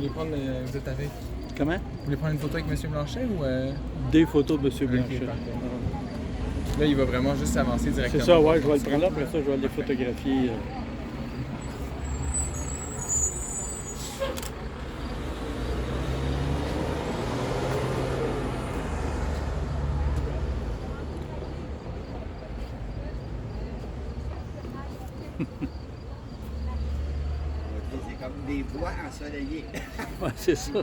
voulez prendre, vous êtes avec? Comment? Vous voulez prendre une photo avec M. Blanchet ou... Des photos de M. Blanchet. Ok, parfait. Là, il va vraiment juste s'avancer directement. C'est ça, ouais, je vais le prendre là, après ça, je vais les photographier. C'est comme des bois ensoleillés. Ouais, c'est ça.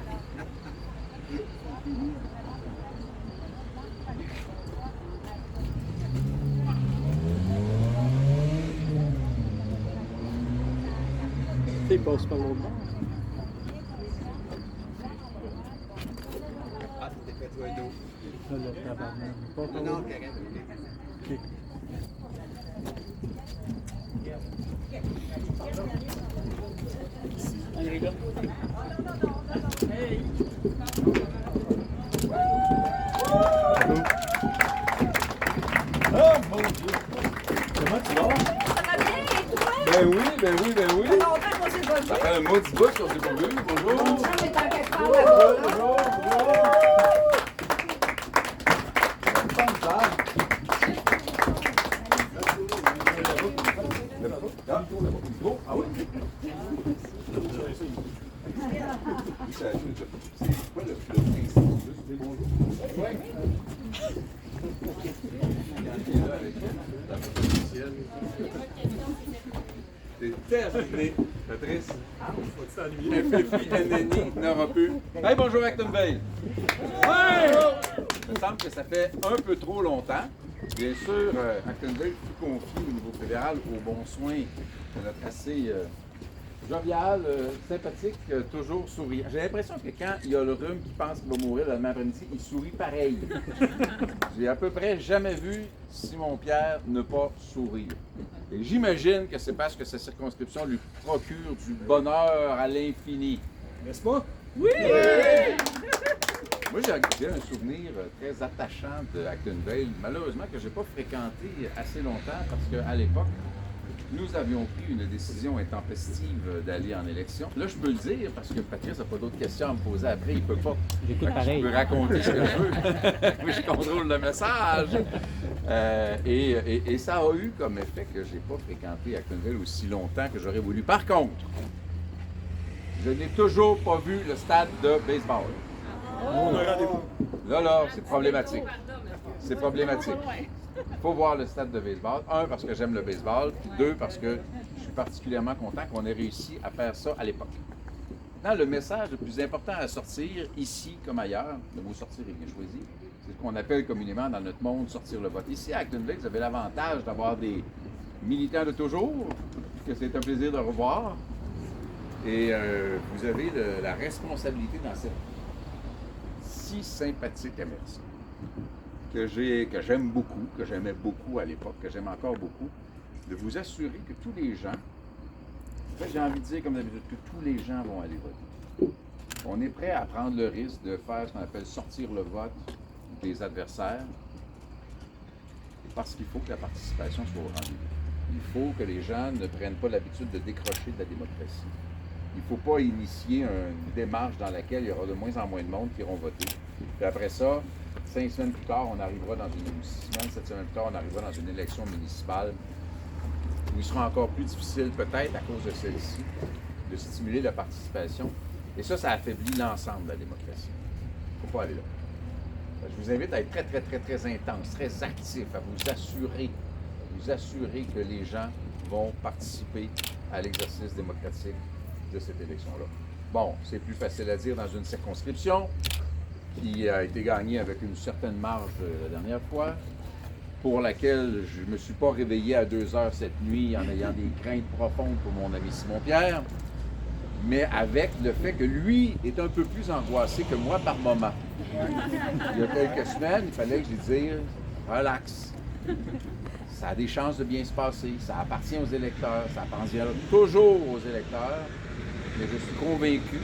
Il passe par l'autre bord. Ah, c'était fait toi d'eau. Là, le tabarnak. Pas par Non, non, l'autre bord. carrément. Ok. Allez, les gars. Oh mon Dieu! Comment tu vas? Ça va bien, et toi? Ben oui, ben oui, ben oui! Ça fait longtemps qu'on s'est pas vu. Ça fait un maudit bout qu'on s'est pas vu. Bonjour! Mon chum est en quelque part là-bas. Bonjour, bonjour! Ah oui? C'est pas le principe, c'est bonjour. Ouais. C'est terminé, Patrice. FFI n'aura plus. Hey, bonjour Actonville. Ouais! Il me semble que ça fait un peu trop longtemps. Bien sûr, Actonville fut confié au niveau fédéral aux bons soins de notre assez jovial, sympathique, toujours souriant. J'ai l'impression que quand il y a le rhume qui pense qu'il va mourir le lendemain après-midi, il sourit pareil. J'ai à peu près jamais vu Simon-Pierre ne pas sourire. Et j'imagine que c'est parce que sa circonscription lui procure du bonheur à l'infini. N'est-ce pas? Oui! Moi, j'ai un souvenir très attachant de Actonville, malheureusement que je n'ai pas fréquenté assez longtemps parce qu'à l'époque, nous avions pris une décision intempestive d'aller en élection. Là, je peux le dire parce que Patrice n'a pas d'autres questions à me poser après. Il ne peut pas. J'écoute pareil. Je peux raconter ce que je veux. Moi, je contrôle le message. Et ça a eu comme effet que je n'ai pas fréquenté Actonville aussi longtemps que j'aurais voulu. Par contre, je n'ai toujours pas vu le stade de baseball. Là, c'est problématique. C'est problématique. Il faut voir le stade de baseball. Un, parce que j'aime le baseball. Puis deux, parce que je suis particulièrement content qu'on ait réussi à faire ça à l'époque. Maintenant, le message le plus important à sortir, ici comme ailleurs, le mot sortir est bien choisi, c'est ce qu'on appelle communément dans notre monde sortir le vote. Ici, à Actonville, vous avez l'avantage d'avoir des militants de toujours, que c'est un plaisir de revoir. Et vous avez la responsabilité dans cette si sympathique MRC que j'aime beaucoup, que j'aimais beaucoup à l'époque, que j'aime encore beaucoup, de vous assurer que tous les gens, en fait, j'ai envie de dire comme d'habitude, que tous les gens vont aller voter. On est prêt à prendre le risque de faire ce qu'on appelle sortir le vote des adversaires parce qu'il faut que la participation soit au rendez-vous. Il faut que les gens ne prennent pas l'habitude de décrocher de la démocratie. Il ne faut pas initier une démarche dans laquelle il y aura de moins en moins de monde qui iront voter. Puis après ça, 5 semaines plus tard, on arrivera dans une 6 semaines, 7 semaines plus tard, on arrivera dans une élection municipale où il sera encore plus difficile, peut-être à cause de celle-ci, de stimuler la participation. Et ça affaiblit l'ensemble de la démocratie. Il ne faut pas aller là. Je vous invite à être très, très, très, très intense, très actif, à vous assurer que les gens vont participer à l'exercice démocratique de cette élection-là. Bon, c'est plus facile à dire dans une circonscription qui a été gagnée avec une certaine marge la dernière fois, pour laquelle je ne me suis pas réveillé à 2 heures cette nuit en ayant des craintes profondes pour mon ami Simon-Pierre, mais avec le fait que lui est un peu plus angoissé que moi par moment. Il y a quelques semaines, il fallait que je lui dise « relax ». Ça a des chances de bien se passer, ça appartient aux électeurs, ça appartient toujours aux électeurs, mais je suis convaincu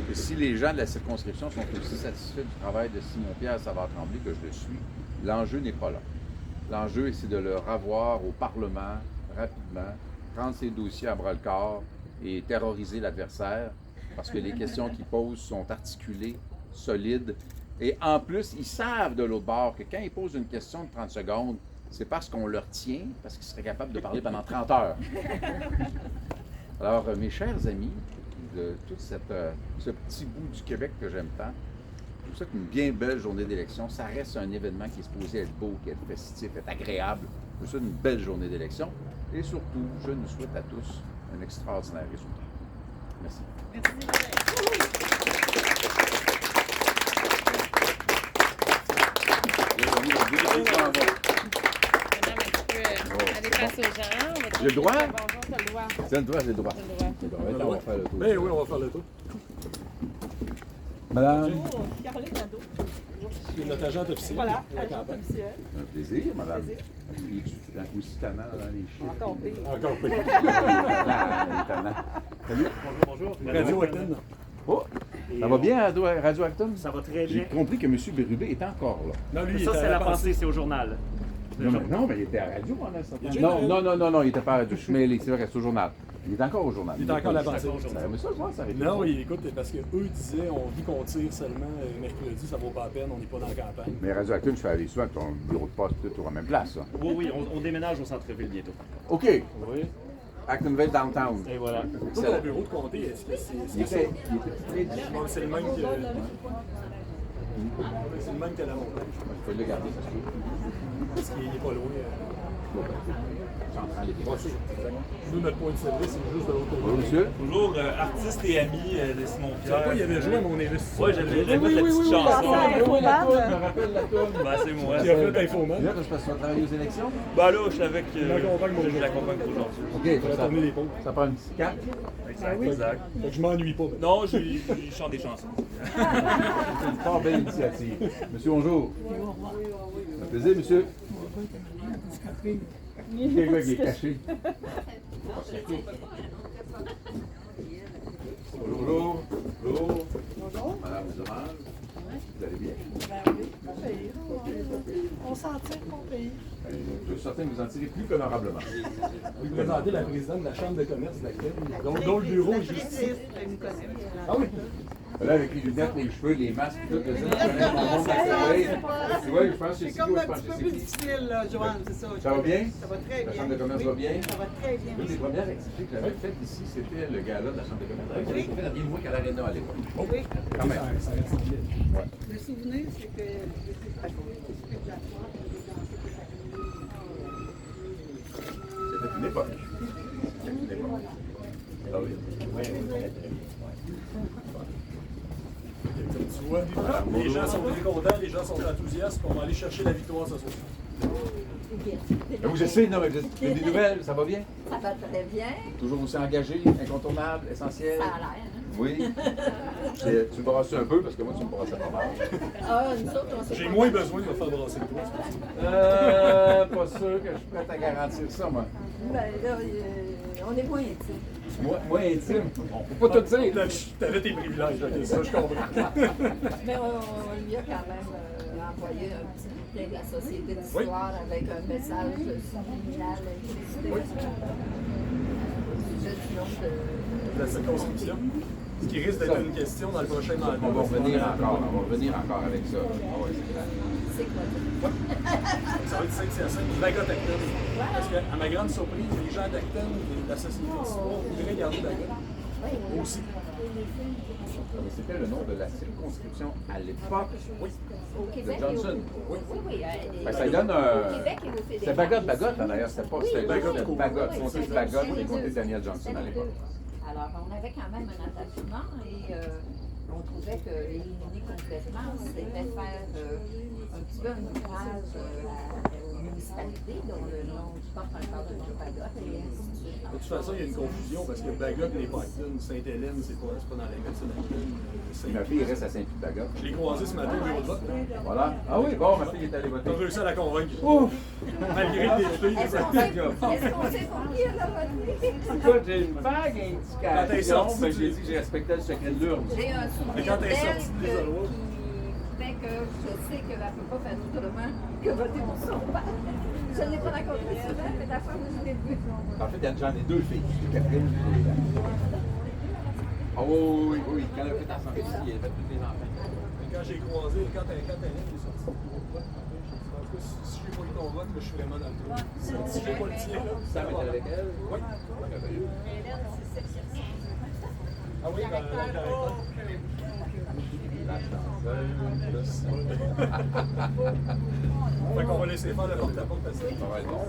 que si les gens de la circonscription sont aussi satisfaits du travail de Simon-Pierre Savard-Tremblay que je le suis, l'enjeu n'est pas là. L'enjeu, c'est de le revoir au Parlement rapidement, prendre ses dossiers à bras-le-corps et terroriser l'adversaire parce que les questions qu'ils posent sont articulées, solides. Et en plus, ils savent de l'autre bord que quand ils posent une question de 30 secondes, c'est parce qu'on leur tient, parce qu'ils seraient capables de parler pendant 30 heures. Alors, mes chers amis, de tout ce petit bout du Québec que j'aime tant, je trouve ça qu'une bien belle journée d'élection, ça reste un événement qui est supposé être beau, qui est festif, être agréable. Je trouve ça une belle journée d'élection. Et surtout, je nous souhaite à tous un extraordinaire résultat. Merci. Aller face aux gens. J'ai le droit? Bonjour, t'as le droit. C'est le droit, j'ai le droit. T'as le droit. On va faire le tour. Ben oui, on va faire le tour. Madame, Caroline Nadeau. C'est notre agent officiel. Voilà, de la agent campagne. officiel. un plaisir, madame. Es-tu aussi tannant dans les chiffres? Encore pire. Encore plus. Tannant. Salut. Bonjour. Radio Acton. Oh, ça va bien, Radio Acton? Ça va très J'ai bien. compris que M. Bérubé est encore là. Non, lui, il Ça, était c'est à la la pensée, c'est au journal. Non, mais il était à la radio pendant un certain Il est temps. déjà Non, il était pas à la radio. Je suis mêlé, c'est vrai, c'est au journal. Il est encore au journal. Il est encore à la pensée. Mais ça, je vois, ça arrive. Non, il écoute, parce qu'eux disaient, vu qu'on tire seulement mercredi, ça vaut pas la peine, on n'est pas dans la campagne. Mais Radio Acton, je fais aller souvent, ton bureau de poste, tout à la même place. Ça. Oui, on déménage au centre-ville bientôt. OK. Oui. Actonville Downtown. Et voilà. Toi, Excellent. ton bureau de comté, est-ce que c'est Il ça? était très difficile. Non, c'est le même que... C'est le même qu'à la montagne, je pense. Je peux le garder, ça se peut. Parce qu'il est pas loin. Central et Nous, notre point de service, c'est juste de l'autre Bonjour, côté. monsieur. Toujours artiste et ami de Simon Tu savais Pierre. pas, il avait joué à mon investisseur. Ouais, j'avais la petite chanson. Je me rappelle la toune. Ben, c'est moi. Qui a fait Infoman. Là, parce que tu vas travailler aux élections? Ben là, je suis avec. Je l'accompagne Je aujourd'hui. l'accompagne aujourd'hui. OK, On va tourner les pauses. ça prend une petite carte. Exact. Fait que je m'ennuie pas. maintenant. Non, je chante des chansons. C'est une fort belle initiative. Monsieur, bonjour. Ça fait plaisir, monsieur. Quelqu'un qui est caché. Bonjour. Bonjour. Bonjour. Madame Duran. Vous allez bien? Ben oui, pas pire. On s'en tire pour pays. Je suis certain que vous en tirez plus qu'honorablement. Vous présentez la présidente de la Chambre de commerce de laquelle, dont le bureau est juste ici. Ah oui? Là, avec les lunettes, les cheveux, les masques, tout, le zèle, je connais mon monde accéléré. Tu vois, je pense que C'est comme un petit peu plus difficile, là, Joanne, c'est ça. Ça va bien? Ça va très bien. La Chambre de commerce va bien? Ça va très bien. Une des premières activités que j'avais faites ici, c'était le gala de la Chambre de commerce. J'avais fait rien de moins qu'à l'Arena à l'époque. Oui. Quand même. Ouais. Le souvenir, c'est que j'étais pas spectatoire. C'était une époque. C'était une époque. Ah oui. Comme tu vois, les gens sont très contents, les gens sont enthousiastes, on va aller chercher la victoire ce soir. Donc, je sais, non, mais j'ai des nouvelles, ça va bien? Ça va très bien. Toujours aussi engagé, incontournable, essentiel? Ça a l'air, hein? Oui. Tu me brasses un peu parce que moi, tu me brassais pas mal. Ah, nous autres, on s'est J'ai pas- moins besoin de me faire brasser que toi, c'est pour ça. Pas sûr que je suis prêt à garantir ça, moi. Ben là, on est moins intime. Moi intime. On peut pas tout dire. Là, t'avais tes privilèges, ok, ça, je comprends. Mais on lui a quand même envoyé un petit bulletin de la Société d'histoire avec un message subliminal implicite au sujet du nom de... La circonscription. Ce qui risque d'être une question dans le prochain mandat. On va revenir encore avec ça. Ah ouais, c'est clair. C'est quoi? Ça va être 5 à 5. Bagot Acton. Parce qu'à ma grande surprise, les gens d'Acton, de la Société d'histoire, voudraient garder Bagot. Aussi. Mais c'était le nom de la circonscription à l'époque. Oui. Au Québec De Johnson. Oui, oui. Ben, ça donne Au Québec et au fédéral. C'était Bagot, en arrière. C'était pas. C'était Bagot. juste Bagot. Comté de Bagot et comté de Daniel Johnson à l'époque. Alors, on avait quand même un attachement et on trouvait que éliminer complètement, c'était faire un petit peu un ouvrage à la municipalité dont le nom porte encore le nom de Bagot et ainsi de suite. De toute façon, il y a une confusion parce que Bagot n'est pas Acton. Sainte-Hélène, c'est pas dans la médecine Acton. Ma fille reste à Saint-Pie-de-Bagot. Je l'ai croisé ce matin au bureau de vote. Voilà. Ah oui, bon, ma fille est allée voter. J'ai réussi à la convaincre. Ouf! Malgré le défi. Est-ce qu'on sait pour qui elle a voté? Écoute, j'ai une vague Quand elle est indication, sortie, mais j'ai dit que j'ai respecté le secret de l'urne. J'ai un Mais souvenir quand elle est d'elle sortie de l'isoloir. qui fait que je sais qu'elle ne peut pas faire autrement que voter pour son père. Je ne l'ai pas rencontré souvent, mais la fois où je l'ai vu. En fait, j'en ai deux filles. Catherine et Ah oui, quand elle a fait ta sortie, il y avait tous les enfants. Quand j'ai croisé, quand elle est sortie du groupe vote, en tout cas, si j'ai pas eu ton vote, là, je suis vraiment dans le trou. Si j'ai pas le tien, là, Sam était avec elle? Oui. Merveilleux. Ah oui, la caractère. Fait qu'on va laisser faire le porte-à-porte à ça. Ça va être bon.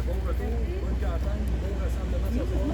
Bon retour, bonne campagne, bon rassemblement ce soir.